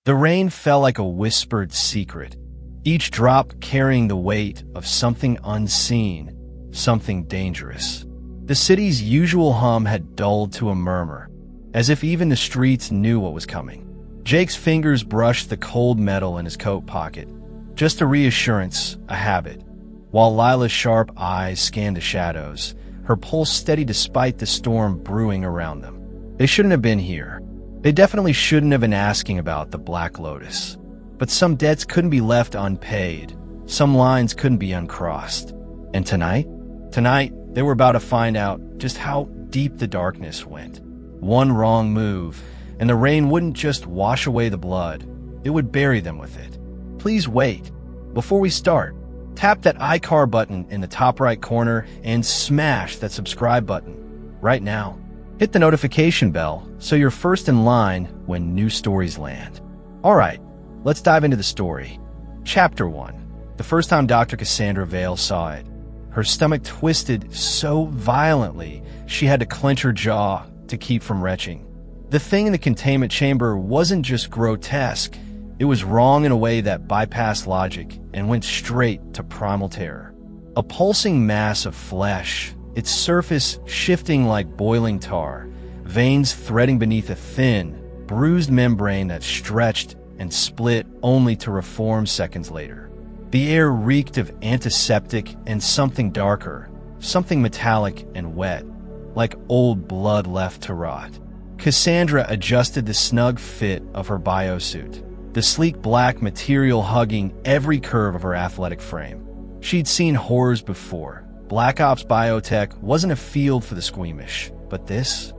The rain fell like a whispered secret, each drop carrying the weight of something unseen, something dangerous. The city's usual hum had dulled to a murmur, as if even the streets knew what was coming. Jake's fingers brushed the cold metal in his coat pocket, just a reassurance, a habit, while Lila's sharp eyes scanned the shadows, her pulse steady despite the storm brewing around them. They shouldn't have been here. They definitely shouldn't have been asking about the Black Lotus. But some debts couldn't be left unpaid. Some lines couldn't be uncrossed. And tonight? Tonight, they were about to find out just how deep the darkness went. One wrong move, and the rain wouldn't just wash away the blood. It would bury them with it. Please wait. Before we start, tap that iCar button in the top right corner and smash that subscribe button right now. Hit the notification bell so you're first in line when new stories land. All right, let's dive into the story. Chapter 1. The first time Dr. Cassandra Vale saw it, her stomach twisted so violently she had to clench her jaw to keep from retching. The thing in the containment chamber wasn't just grotesque, it was wrong in a way that bypassed logic and went straight to primal terror. A pulsing mass of flesh, its surface shifting like boiling tar, veins threading beneath a thin, bruised membrane that stretched and split only to reform seconds later. The air reeked of antiseptic and something darker, something metallic and wet, like old blood left to rot. Cassandra adjusted the snug fit of her biosuit, the sleek black material hugging every curve of her athletic frame. She'd seen horrors before. Black Ops biotech wasn't a field for the squeamish, but this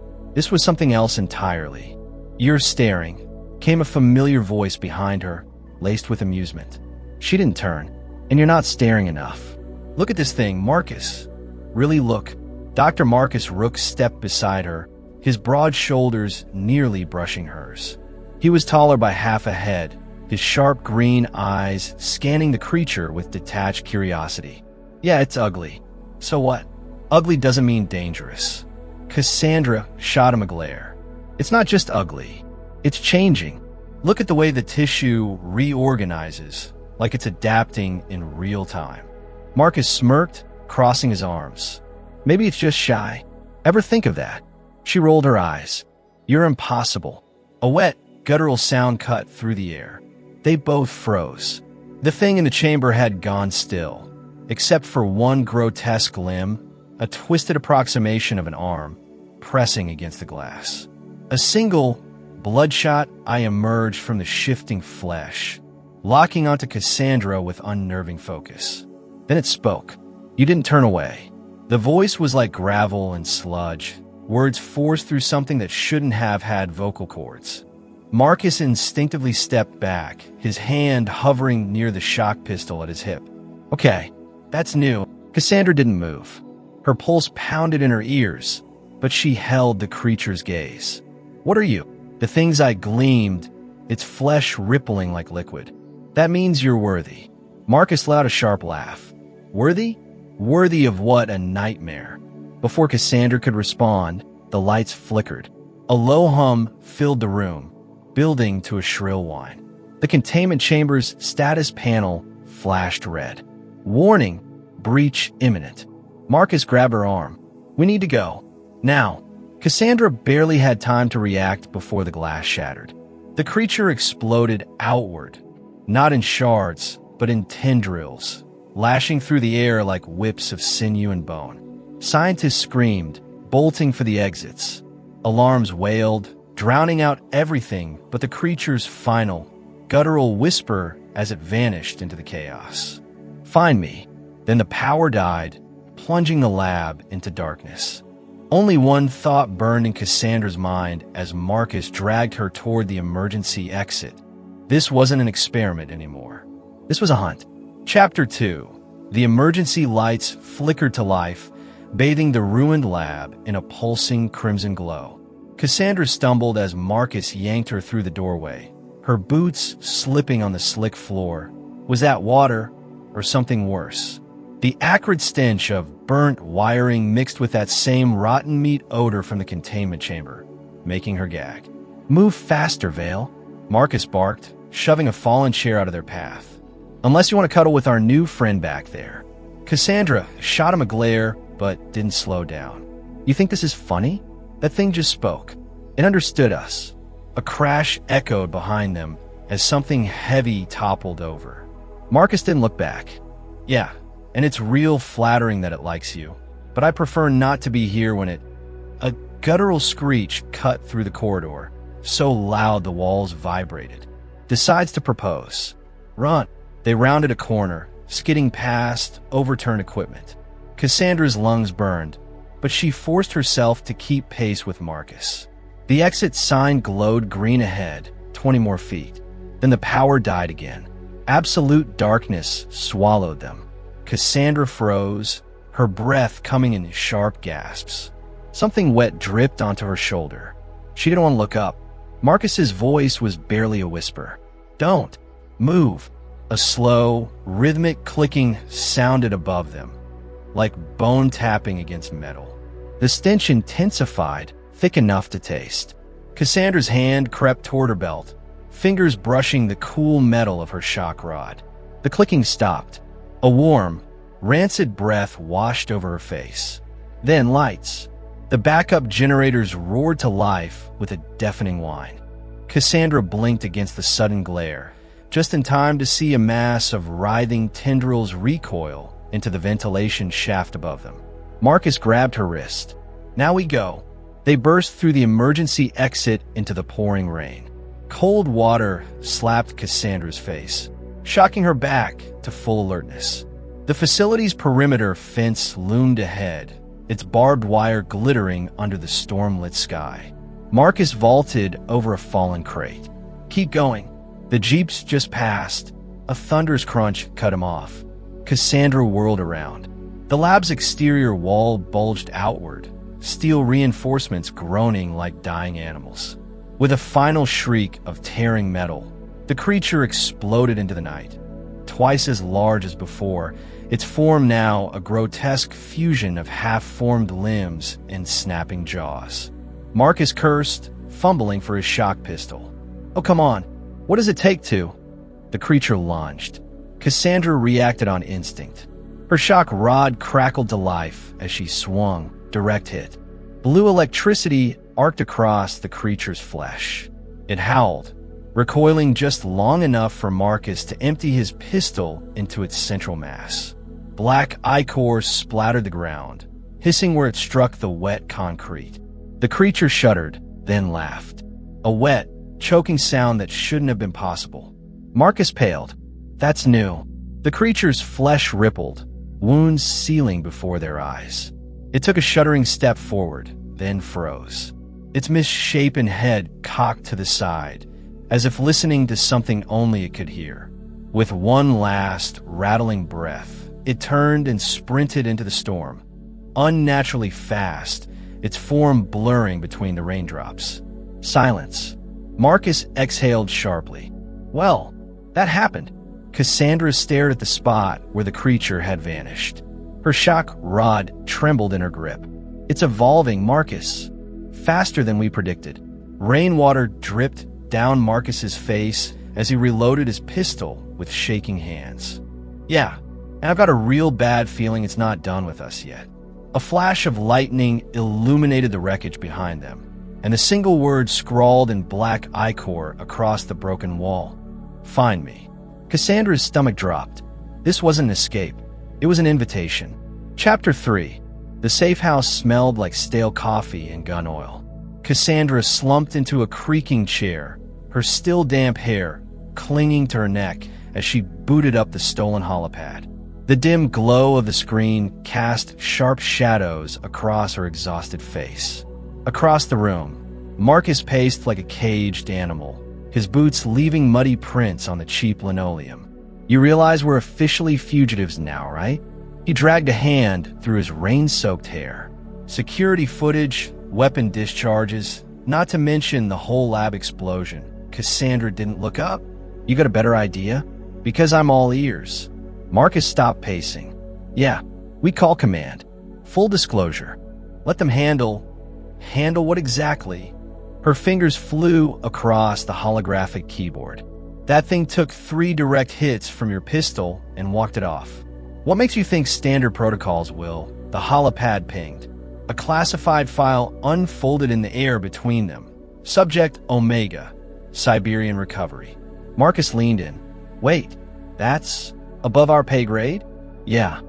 was something else entirely. "You're staring," came a familiar voice behind her, laced with amusement. She didn't turn. "And you're not staring enough. Look at this thing, Marcus. Really look." Dr. Marcus Rook stepped beside her, his broad shoulders nearly brushing hers. He was taller by half a head, his sharp green eyes scanning the creature with detached curiosity. "Yeah, it's ugly. So what? Ugly doesn't mean dangerous." Cassandra shot him a glare. "It's not just ugly. It's changing. Look at the way the tissue reorganizes, like it's adapting in real time." Marcus smirked, crossing his arms. "Maybe it's just shy. Ever think of that?" She rolled her eyes. "You're impossible." A wet, guttural sound cut through the air. They both froze. The thing in the chamber had gone still, except for one grotesque limb, a twisted approximation of an arm, pressing against the glass. A single, bloodshot eye emerged from the shifting flesh, locking onto Cassandra with unnerving focus. Then it spoke. "You didn't turn away." The voice was like gravel and sludge, words forced through something that shouldn't have had vocal cords. Marcus instinctively stepped back, his hand hovering near the shock pistol at his hip. "Okay, that's new." Cassandra didn't move. Her pulse pounded in her ears, but she held the creature's gaze. "What are you?" The thing's eye gleamed, its flesh rippling like liquid. "That means you're worthy." Marcus let out a sharp laugh. "Worthy? Worthy of what? A nightmare." Before Cassandra could respond, the lights flickered. A low hum filled the room, building to a shrill whine. The containment chamber's status panel flashed red. "Warning, breach imminent." Marcus grabbed her arm. "We need to go. Now." Cassandra barely had time to react before the glass shattered. The creature exploded outward, not in shards, but in tendrils, lashing through the air like whips of sinew and bone. Scientists screamed, bolting for the exits. Alarms wailed, drowning out everything but the creature's final, guttural whisper as it vanished into the chaos. "Find me." Then the power died, plunging the lab into darkness. Only one thought burned in Cassandra's mind as Marcus dragged her toward the emergency exit. This wasn't an experiment anymore. This was a hunt. Chapter 2. The emergency lights flickered to life, bathing the ruined lab in a pulsing crimson glow. Cassandra stumbled as Marcus yanked her through the doorway, her boots slipping on the slick floor. Was that water or something worse? The acrid stench of burnt wiring mixed with that same rotten meat odor from the containment chamber, making her gag. "Move faster, Vale." Marcus barked, shoving a fallen chair out of their path. "Unless you want to cuddle with our new friend back there." Cassandra shot him a glare, but didn't slow down. "You think this is funny?" That thing just spoke. It understood us. A crash echoed behind them as something heavy toppled over. Marcus didn't look back. "Yeah, and it's real flattering that it likes you, but I prefer not to be here when it—" A guttural screech cut through the corridor, so loud the walls vibrated. "Decides to propose. Run." They rounded a corner, skidding past overturned equipment. Cassandra's lungs burned, but she forced herself to keep pace with Marcus. The exit sign glowed green ahead, 20 more feet. Then the power died again. Absolute darkness swallowed them. Cassandra froze, her breath coming in sharp gasps. Something wet dripped onto her shoulder. She didn't want to look up. Marcus's voice was barely a whisper. "Don't move." A slow, rhythmic clicking sounded above them, like bone tapping against metal. The stench intensified, thick enough to taste. Cassandra's hand crept toward her belt, fingers brushing the cool metal of her shock rod. The clicking stopped. A warm, rancid breath washed over her face. Then lights. The backup generators roared to life with a deafening whine. Cassandra blinked against the sudden glare, just in time to see a mass of writhing tendrils recoil into the ventilation shaft above them. Marcus grabbed her wrist. "Now we go." They burst through the emergency exit into the pouring rain. Cold water slapped Cassandra's face, shocking her back to full alertness. The facility's perimeter fence loomed ahead, its barbed wire glittering under the storm-lit sky. Marcus vaulted over a fallen crate. "Keep going." The jeeps just passed. A thunderous crunch cut him off. Cassandra whirled around. The lab's exterior wall bulged outward, steel reinforcements groaning like dying animals. With a final shriek of tearing metal, the creature exploded into the night. Twice as large as before, its form now a grotesque fusion of half-formed limbs and snapping jaws. Marcus cursed, fumbling for his shock pistol. "Oh, come on. What does it take to—" The creature lunged. Cassandra reacted on instinct. Her shock rod crackled to life as she swung, direct hit. Blue electricity arced across the creature's flesh. It howled, recoiling just long enough for Marcus to empty his pistol into its central mass. Black ichor splattered the ground, hissing where it struck the wet concrete. The creature shuddered, then laughed. A wet, choking sound that shouldn't have been possible. Marcus paled. "That's new." The creature's flesh rippled, wounds sealing before their eyes. It took a shuddering step forward, then froze. Its misshapen head cocked to the side, as if listening to something only it could hear. With one last, rattling breath, it turned and sprinted into the storm. Unnaturally fast, its form blurring between the raindrops. Silence. Marcus exhaled sharply. Well, that happened. Cassandra stared at the spot where the creature had vanished. Her shock rod trembled in her grip. "It's evolving, Marcus." Faster than we predicted. Rainwater dripped down Marcus's face as he reloaded his pistol with shaking hands. "Yeah, and I've got a real bad feeling it's not done with us yet." A flash of lightning illuminated the wreckage behind them, and a single word scrawled in black ichor across the broken wall. "Find me." Cassandra's stomach dropped. This wasn't an escape. It was an invitation. Chapter 3. The safe house smelled like stale coffee and gun oil. Cassandra slumped into a creaking chair, her still damp hair clinging to her neck as she booted up the stolen holopad. The dim glow of the screen cast sharp shadows across her exhausted face. Across the room, Marcus paced like a caged animal, his boots leaving muddy prints on the cheap linoleum. "You realize we're officially fugitives now, right?" He dragged a hand through his rain-soaked hair. Security footage, weapon discharges, not to mention the whole lab explosion. Cassandra didn't look up. "You got a better idea?" "Because I'm all ears." Marcus stopped pacing. "Yeah, we call command. Full disclosure. Let them handle what exactly?" Her fingers flew across the holographic keyboard. That thing took 3 direct hits from your pistol and walked it off. What makes you think standard protocols will? The holopad pinged. A classified file unfolded in the air between them. Subject Omega. Siberian recovery. Marcus leaned in. Wait, that's above our pay grade? Yeah.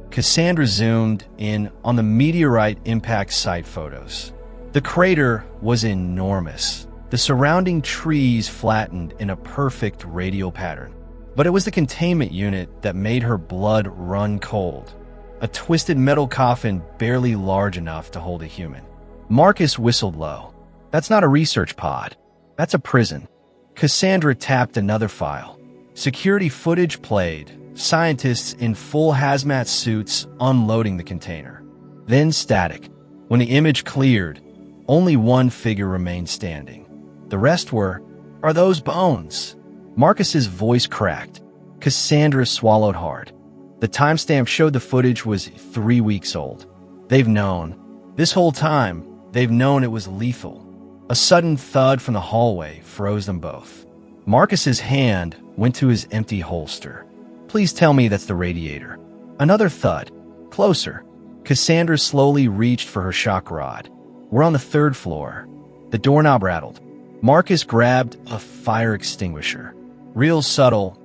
Cassandra zoomed in on the meteorite impact site photos. The crater was enormous. The surrounding trees flattened in a perfect radial pattern. But it was the containment unit that made her blood run cold. A twisted metal coffin barely large enough to hold a human. Marcus whistled low. That's not a research pod. That's a prison. Cassandra tapped another file. Security footage played. Scientists in full hazmat suits unloading the container. Then static. When the image cleared, only one figure remained standing. The rest are those bones? Marcus's voice cracked. Cassandra swallowed hard. The timestamp showed the footage was 3 weeks old. They've known. This whole time, they've known it was lethal. A sudden thud from the hallway froze them both. Marcus's hand went to his empty holster. Please tell me that's the radiator. Another thud. Closer. Cassandra slowly reached for her shock rod. We're on the 3rd floor. The doorknob rattled. Marcus grabbed a fire extinguisher. Real subtle.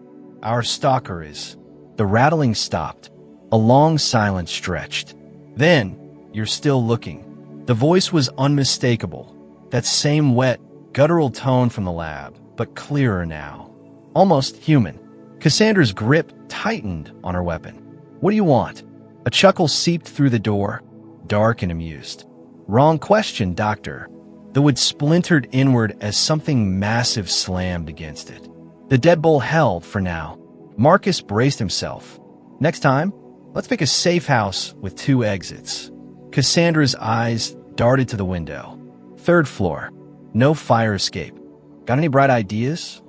Our stalker is. The rattling stopped. A long silence stretched. Then, you're still looking. The voice was unmistakable. That same wet, guttural tone from the lab, but clearer now. Almost human. Cassandra's grip tightened on her weapon. What do you want? A chuckle seeped through the door, dark and amused. Wrong question, Doctor. The wood splintered inward as something massive slammed against it. The deadbolt held for now. Marcus braced himself. Next time, let's pick a safe house with 2 exits. Cassandra's eyes darted to the window. 3rd floor. No fire escape. Got any bright ideas?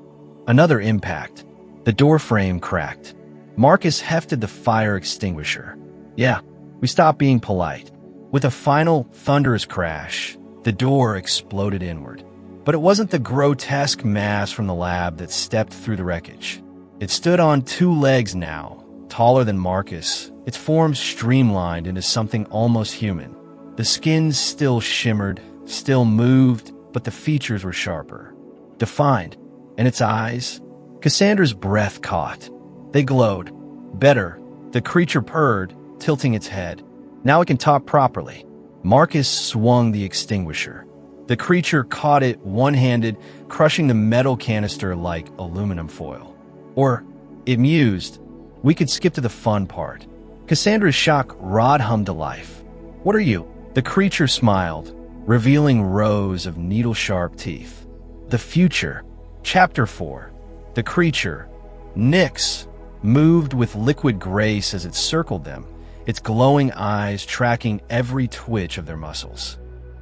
Another impact. The door frame cracked. Marcus hefted the fire extinguisher. Yeah, we stopped being polite. With a final thunderous crash, the door exploded inward. But it wasn't the grotesque mass from the lab that stepped through the wreckage. It stood on 2 legs now, taller than Marcus, its form streamlined into something almost human. The skin still shimmered, still moved, but the features were sharper, defined, and its eyes, Cassandra's breath caught. They glowed. Better, the creature purred, tilting its head. Now it can talk properly. Marcus swung the extinguisher. The creature caught it one-handed, crushing the metal canister like aluminum foil. Or, it mused, we could skip to the fun part. Cassandra's shock rod hummed to life. What are you? The creature smiled, revealing rows of needle-sharp teeth. The future. Chapter 4. The creature, Nyx, moved with liquid grace as it circled them, its glowing eyes tracking every twitch of their muscles.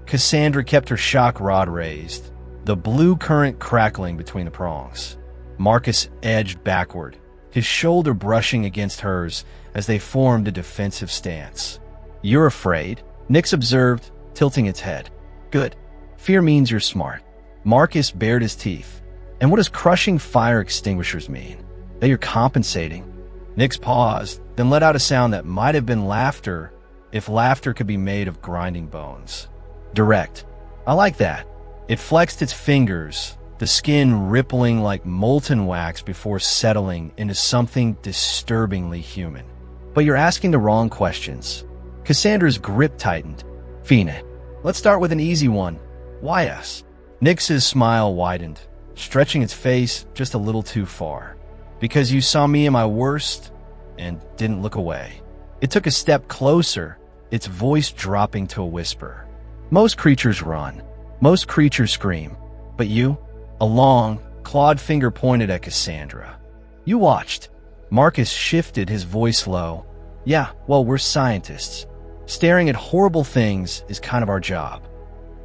Cassandra kept her shock rod raised, the blue current crackling between the prongs. Marcus edged backward, his shoulder brushing against hers as they formed a defensive stance. You're afraid? Nyx observed, tilting its head. Good. Fear means you're smart. Marcus bared his teeth. And what does crushing fire extinguishers mean? That you're compensating? Nyx paused, then let out a sound that might have been laughter if laughter could be made of grinding bones. Direct. I like that. It flexed its fingers, the skin rippling like molten wax before settling into something disturbingly human. But you're asking the wrong questions. Cassandra's grip tightened. Fina, let's start with an easy one. Why us? Nyx's smile widened, stretching its face just a little too far. Because you saw me in my worst and didn't look away. It took a step closer, its voice dropping to a whisper. Most creatures run. Most creatures scream. But you? A long, clawed finger pointed at Cassandra. You watched. Marcus shifted his voice low. Yeah, well, we're scientists. Staring at horrible things is kind of our job.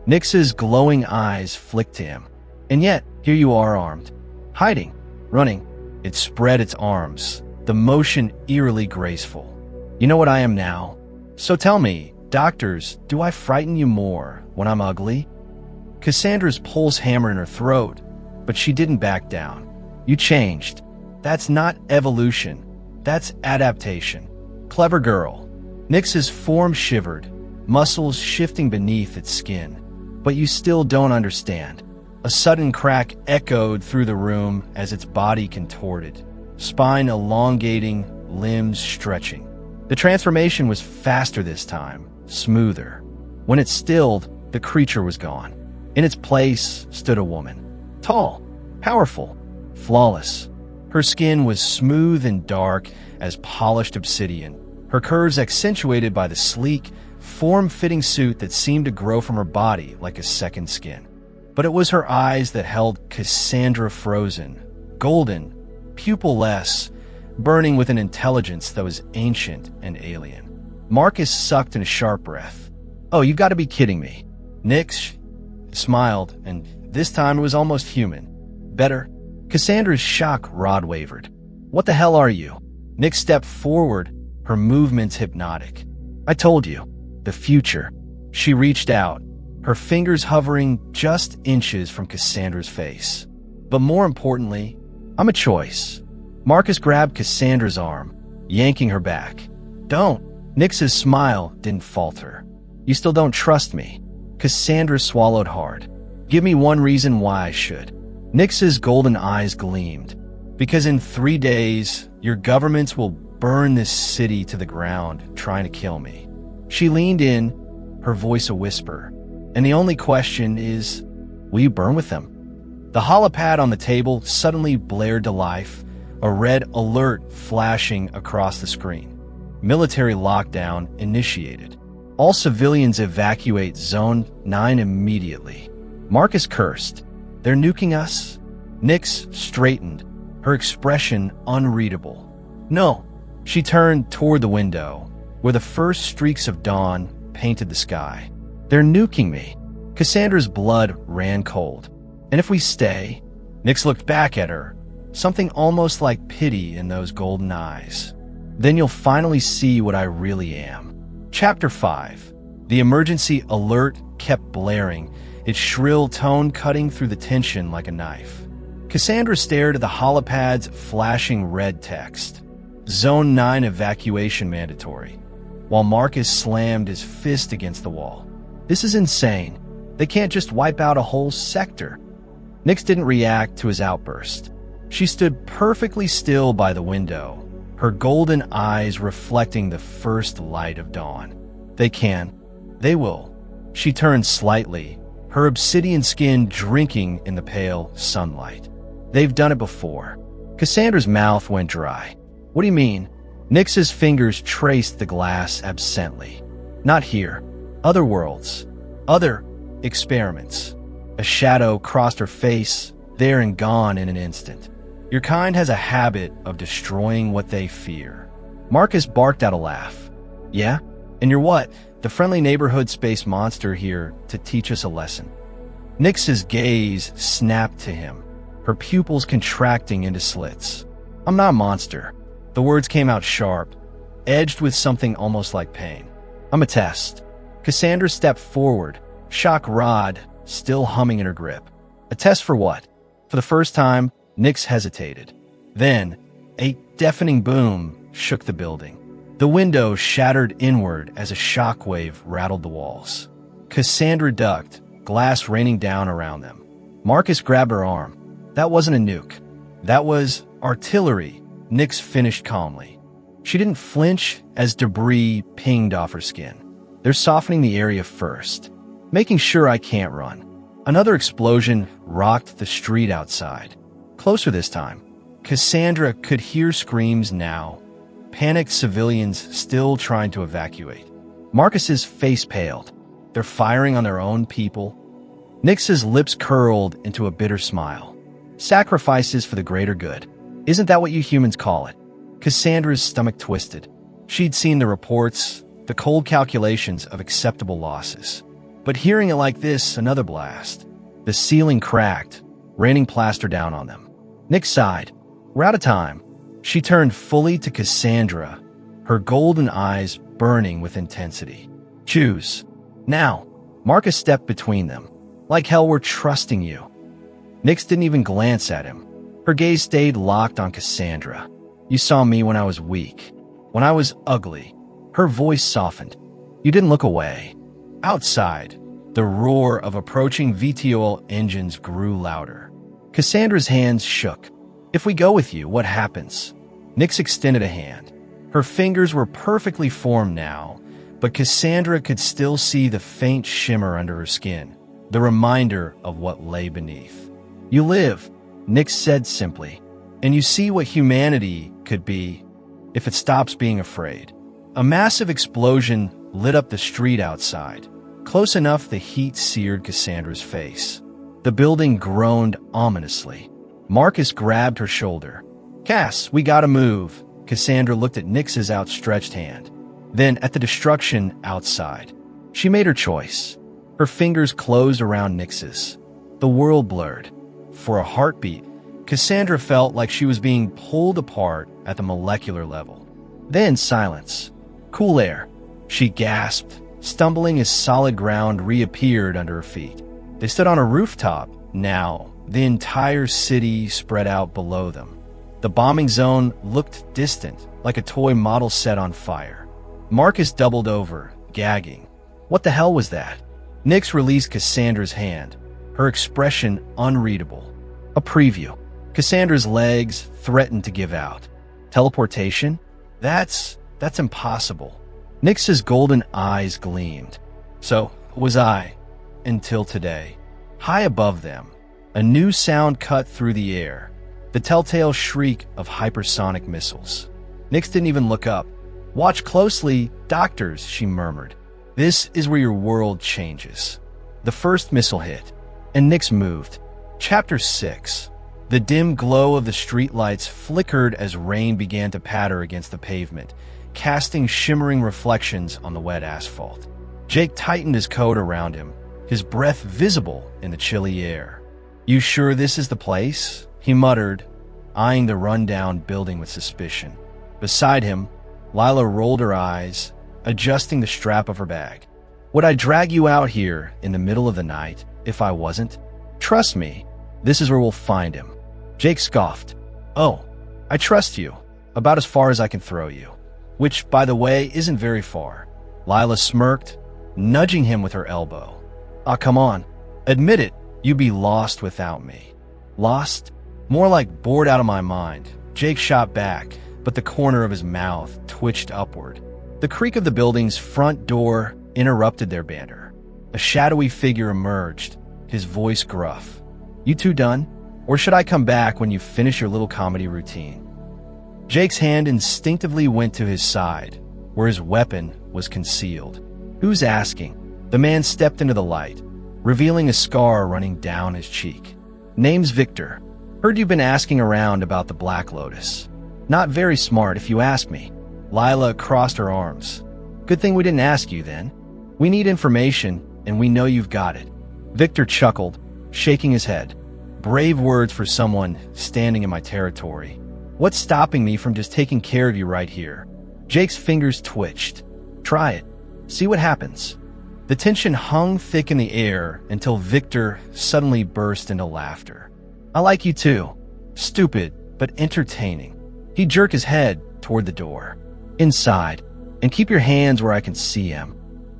Nyx's glowing eyes flicked to him. And yet, here you are armed. Hiding. Running. It spread its arms, the motion eerily graceful. You know what I am now? So tell me, doctors, do I frighten you more when I'm ugly? Cassandra's pulse hammered in her throat, but she didn't back down. You changed. That's not evolution. That's adaptation. Clever girl. Nyx's form shivered, muscles shifting beneath its skin. But you still don't understand. A sudden crack echoed through the room as its body contorted, spine elongating, limbs stretching. The transformation was faster this time, smoother. When it stilled, the creature was gone. In its place stood a woman. Tall, powerful, flawless. Her skin was smooth and dark as polished obsidian, her curves accentuated by the sleek, form-fitting suit that seemed to grow from her body like a second skin. But it was her eyes that held Cassandra frozen, golden, pupil-less, burning with an intelligence that was ancient and alien. Marcus sucked in a sharp breath. Oh, you've got to be kidding me. Nyx smiled, and this time it was almost human. Better. Cassandra's shock rod wavered. What the hell are you? Nyx stepped forward, her movements hypnotic. I told you. The future. She reached out, her fingers hovering just inches from Cassandra's face. But more importantly, I'm a choice. Marcus grabbed Cassandra's arm, yanking her back. Don't. Nyx's smile didn't falter. You still don't trust me. Cassandra swallowed hard. Give me one reason why I should. Nyx's golden eyes gleamed. Because in 3 days, your governments will burn this city to the ground, trying to kill me. She leaned in, her voice a whisper. And the only question is, will you burn with them? The holopad on the table suddenly blared to life, a red alert flashing across the screen. Military lockdown initiated. All civilians evacuate Zone 9 immediately. Marcus cursed. They're nuking us? Nyx straightened, her expression unreadable. No. She turned toward the window, where the first streaks of dawn painted the sky. They're nuking me. Cassandra's blood ran cold. And if we stay? Nyx looked back at her, something almost like pity in those golden eyes. Then you'll finally see what I really am. Chapter 5. The emergency alert kept blaring, its shrill tone cutting through the tension like a knife. Cassandra stared at the holopad's flashing red text. Zone 9 evacuation mandatory, while Marcus slammed his fist against the wall. This is insane. They can't just wipe out a whole sector. Nyx didn't react to his outburst. She stood perfectly still by the window, her golden eyes reflecting the first light of dawn. They can. They will. She turned slightly, her obsidian skin drinking in the pale sunlight. They've done it before. Cassandra's mouth went dry. What do you mean? Nyx's fingers traced the glass absently. Not here. Other worlds. Other experiments. A shadow crossed her face, there and gone in an instant. Your kind has a habit of destroying what they fear. Marcus barked out a laugh. Yeah? And you're what? The friendly neighborhood space monster here to teach us a lesson. Nyx's gaze snapped to him, her pupils contracting into slits. I'm not a monster. The words came out sharp, edged with something almost like pain. I'm a test. Cassandra stepped forward, shock rod still humming in her grip. A test for what? For the first time, Nyx hesitated. Then, a deafening boom shook the building. The window shattered inward as a shockwave rattled the walls. Cassandra ducked, glass raining down around them. Marcus grabbed her arm. That wasn't a nuke. That was artillery, Nyx finished calmly. She didn't flinch as debris pinged off her skin. They're softening the area first, making sure I can't run. Another explosion rocked the street outside. Closer this time. Cassandra could hear screams now. Panicked civilians still trying to evacuate. Marcus's face paled. They're firing on their own people. Nyx's lips curled into a bitter smile. Sacrifices for the greater good. Isn't that what you humans call it? Cassandra's stomach twisted. She'd seen the reports, the cold calculations of acceptable losses. But hearing it like this, another blast. The ceiling cracked, raining plaster down on them. Nyx sighed. We're out of time. She turned fully to Cassandra, her golden eyes burning with intensity. Choose. Now. Marcus stepped between them. Like hell we're trusting you. Nyx didn't even glance at him. Her gaze stayed locked on Cassandra. You saw me when I was weak, when I was ugly. Her voice softened. You didn't look away. Outside, the roar of approaching VTOL engines grew louder. Cassandra's hands shook. If we go with you, what happens? Nyx extended a hand. Her fingers were perfectly formed now, but Cassandra could still see the faint shimmer under her skin, the reminder of what lay beneath. You live, Nyx said simply, and you see what humanity could be if it stops being afraid. A massive explosion lit up the street outside, close enough the heat seared Cassandra's face. The building groaned ominously. Marcus grabbed her shoulder. Cass, we gotta move. Cassandra looked at Nyx's outstretched hand, then at the destruction outside. She made her choice. Her fingers closed around Nyx's. The world blurred. For a heartbeat, Cassandra felt like she was being pulled apart at the molecular level. Then silence. Cool air. She gasped, stumbling as solid ground reappeared under her feet. They stood on a rooftop. Now, the entire city spread out below them. The bombing zone looked distant, like a toy model set on fire. Marcus doubled over, gagging. What the hell was that? Nyx released Cassandra's hand, her expression unreadable. A preview. Cassandra's legs threatened to give out. Teleportation? That's impossible. Nyx's golden eyes gleamed. So was I, until today. High above them, a new sound cut through the air, the telltale shriek of hypersonic missiles. Nyx didn't even look up. Watch closely, doctors, she murmured. This is where your world changes. The first missile hit, and Nyx moved. Chapter 6. The dim glow of the streetlights flickered as rain began to patter against the pavement, casting shimmering reflections on the wet asphalt. Jake tightened his coat around him, his breath visible in the chilly air. You sure this is the place? He muttered, eyeing the rundown building with suspicion. Beside him, Lila rolled her eyes, adjusting the strap of her bag. Would I drag you out here in the middle of the night if I wasn't? Trust me, this is where we'll find him. Jake scoffed. Oh, I trust you, about as far as I can throw you. Which, by the way, isn't very far. Lila smirked, nudging him with her elbow. Ah, come on. Admit it, you'd be lost without me. Lost? More like bored out of my mind. Jake shot back, but the corner of his mouth twitched upward. The creak of the building's front door interrupted their banter. A shadowy figure emerged, his voice gruff. You two done? Or should I come back when you finish your little comedy routine? Jake's hand instinctively went to his side, where his weapon was concealed. Who's asking? The man stepped into the light, revealing a scar running down his cheek. Name's Victor. Heard you've been asking around about the Black Lotus. Not very smart if you ask me. Lila crossed her arms. Good thing we didn't ask you then. We need information, and we know you've got it. Victor chuckled, shaking his head. Brave words for someone standing in my territory. What's stopping me from just taking care of you right here? Jake's fingers twitched. Try it. See what happens. The tension hung thick in the air until Victor suddenly burst into laughter. I like you too. Stupid, but entertaining. He jerked his head toward the door. Inside, and keep your hands where I can see him.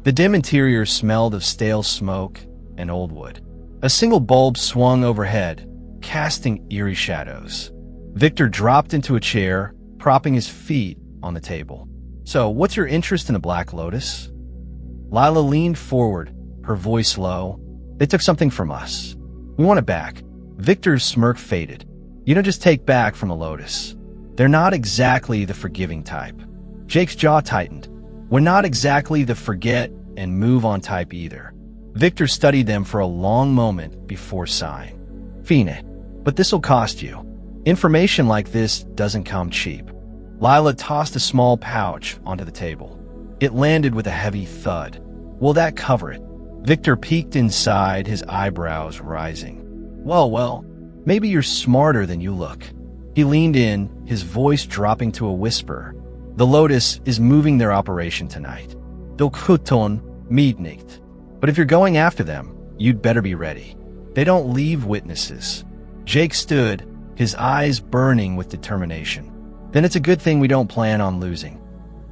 The dim interior smelled of stale smoke and old wood. A single bulb swung overhead, casting eerie shadows. Victor dropped into a chair, propping his feet on the table. So, what's your interest in the Black Lotus? Lila leaned forward, her voice low. They took something from us. We want it back. Victor's smirk faded. You don't just take back from the Lotus. They're not exactly the forgiving type. Jake's jaw tightened. We're not exactly the forget and move on type either. Victor studied them for a long moment before sighing. Fine, but this'll cost you. Information like this doesn't come cheap. Lila tossed a small pouch onto the table. It landed with a heavy thud. Will that cover it? Victor peeked inside, his eyebrows rising. Well, maybe you're smarter than you look. He leaned in, his voice dropping to a whisper. The Lotus is moving their operation tonight. They'll kuton midnight. But if you're going after them, You'd better be ready. They don't leave witnesses. Jake stood, his eyes burning with determination. Then it's a good thing we don't plan on losing.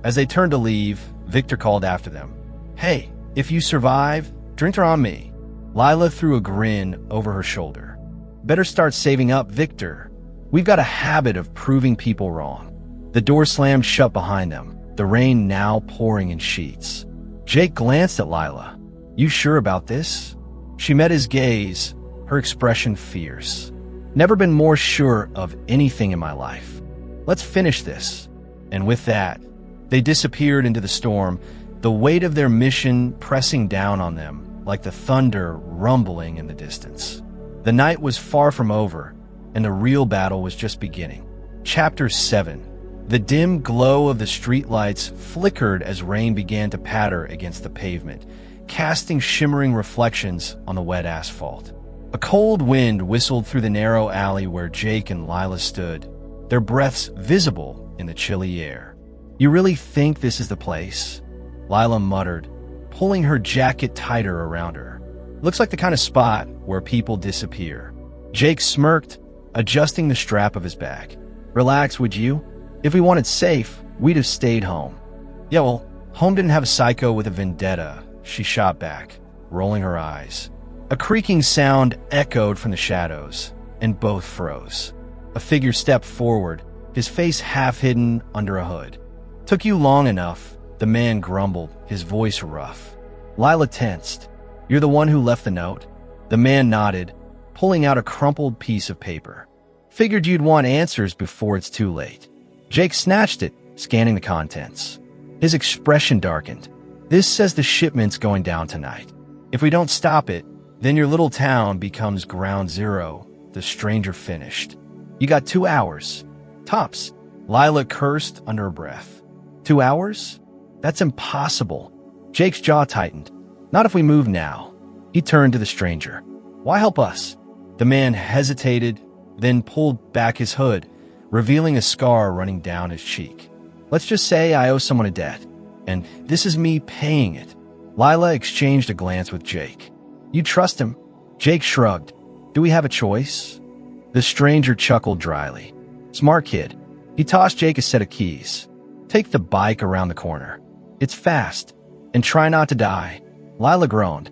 As they turned to leave, Victor called after them. Hey, if you survive, drinks are on me. Lila threw a grin over her shoulder. Better start saving up, Victor. We've got a habit of proving people wrong. The door slammed shut behind them, the rain now pouring in sheets. Jake glanced at Lila. You sure about this? She met his gaze, her expression fierce. Never been more sure of anything in my life. Let's finish this. And with that, they disappeared into the storm, the weight of their mission pressing down on them like the thunder rumbling in the distance. The night was far from over, and the real battle was just beginning. Chapter 7. The dim glow of the streetlights flickered as rain began to patter against the pavement, casting shimmering reflections on the wet asphalt. A cold wind whistled through the narrow alley where Jake and Lila stood, their breaths visible in the chilly air. You really think this is the place? Lila muttered, pulling her jacket tighter around her. Looks like the kind of spot where people disappear. Jake smirked, adjusting the strap of his bag. Relax, would you? If we wanted safe, we'd have stayed home. Yeah, well, home didn't have a psycho with a vendetta, she shot back, rolling her eyes. A creaking sound echoed from the shadows, and both froze. A figure stepped forward, his face half hidden under a hood. Took you long enough, the man grumbled, his voice rough. Lila tensed. You're the one who left the note? The man nodded, pulling out a crumpled piece of paper. Figured you'd want answers before it's too late. Jake snatched it, scanning the contents. His expression darkened. This says the shipment's going down tonight. If we don't stop it, then your little town becomes ground zero, the stranger finished. You got 2 hours. Tops. Lila cursed under her breath. 2 hours? That's impossible. Jake's jaw tightened. Not if we move now. He turned to the stranger. Why help us? The man hesitated, then pulled back his hood, revealing a scar running down his cheek. Let's just say I owe someone a debt, and this is me paying it. Lila exchanged a glance with Jake. You trust him? Jake shrugged. Do we have a choice? The stranger chuckled dryly. Smart kid. He tossed Jake a set of keys. Take the bike around the corner. It's fast. And try not to die. Lila groaned.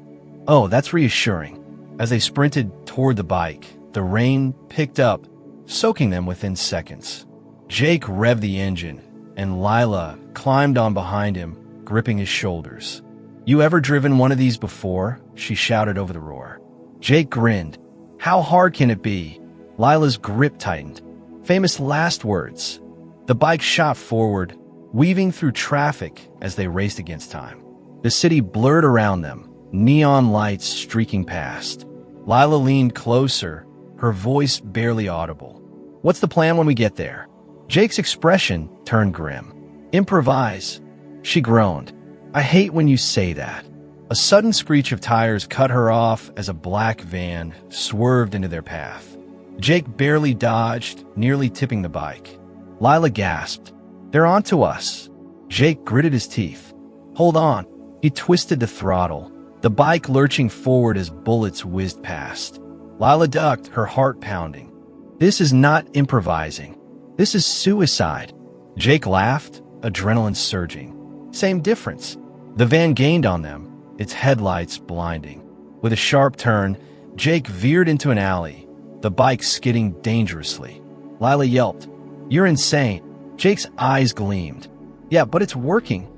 Oh, that's reassuring. As they sprinted toward the bike, the rain picked up, soaking them within seconds. Jake revved the engine, and Lila climbed on behind him, gripping his shoulders. You ever driven one of these before? She shouted over the roar. Jake grinned. How hard can it be? Lila's grip tightened. Famous last words. The bike shot forward, weaving through traffic as they raced against time. The city blurred around them, neon lights streaking past. Lila leaned closer, her voice barely audible. What's the plan when we get there? Jake's expression turned grim. Improvise. She groaned. I hate when you say that. A sudden screech of tires cut her off as a black van swerved into their path. Jake barely dodged, nearly tipping the bike. Lila gasped. They're onto us. Jake gritted his teeth. Hold on. He twisted the throttle, the bike lurching forward as bullets whizzed past. Lila ducked, her heart pounding. This is not improvising. This is suicide. Jake laughed, adrenaline surging. Same difference. The van gained on them, its headlights blinding. With a sharp turn, Jake veered into an alley, the bike skidding dangerously. Lila yelped, You're insane. Jake's eyes gleamed. Yeah, but it's working.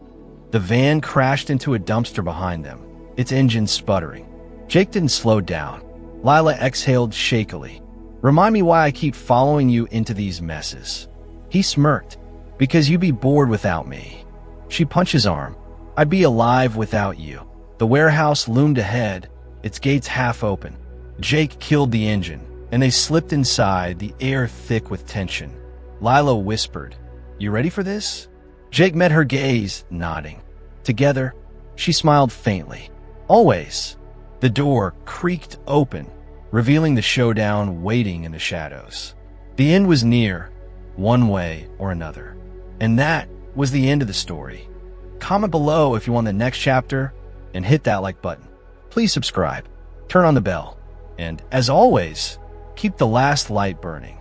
The van crashed into a dumpster behind them, its engine sputtering. Jake didn't slow down. Lila exhaled shakily. Remind me why I keep following you into these messes. He smirked. Because you'd be bored without me. She punched his arm. I'd be alive without you. The warehouse loomed ahead, its gates half open. Jake killed the engine, and they slipped inside, the air thick with tension. Lila whispered, You ready for this? Jake met her gaze, nodding. Together, she smiled faintly. Always. The door creaked open, revealing the showdown waiting in the shadows. The end was near, one way or another. And that was the end of the story. Comment below if you want the next chapter, and hit that like button. Please subscribe. turn on the bell, and as always, keep the last light burning.